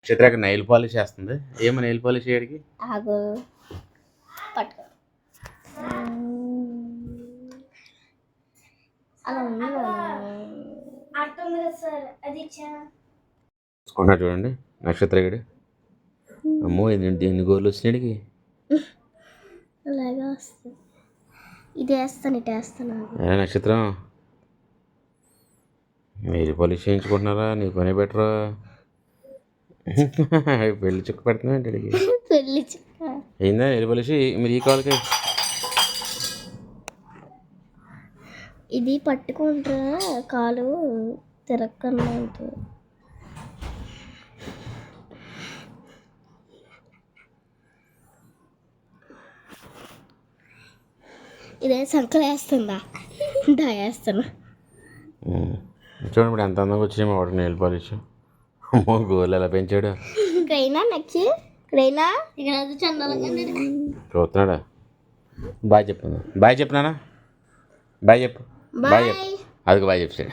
చిత్రకి nail polish చేస్తుంది. ఏమో nail polish చేయడానికి ఆగు పట్టుకో. అలా ఉంది అర్థం కదా సార్. అది తీసుకుంటున్నా చూడండి నక్షత్రగడి. అమ్మో ఎన్ని గోర్లు వచ్చినాడికి. అలాగా వస్తుంది. ఇది వేస్తాను ఇటు వేస్తాను. నక్షత్రం నెయిల్ పాలిష్ చేయించుకుంటున్నారా? నీ పని బెటరా? పెళ్లి చుక్క పెడుతున్నా ఏంటి అడిగి? పెళ్లి చుక్క అయిందా నెయిల్ పాలిష్? మీరు ఈ కాల్కి ఇది పట్టుకుంటారా కాలు తిరగకుండా ఉంటుంది. ఇదే సంకలు వేస్తుందా? వేస్తాను చూడండి ఇప్పుడు ఎంత అందంగా వచ్చినాయి మా వాడు నెయిల్ పాలిష్. అమ్మో గోర్లు ఎలా పెంచాడు. రైనా నచ్చి రైనా ఇక్కడ చందాలంగా చూస్తున్నాడా? బాయ్ చెప్పు. బాయ్ చెప్పినానా? బాయ్ చెప్పు. బాయ్ చెప్పు. అదికి బాయ్ చెప్పాడు.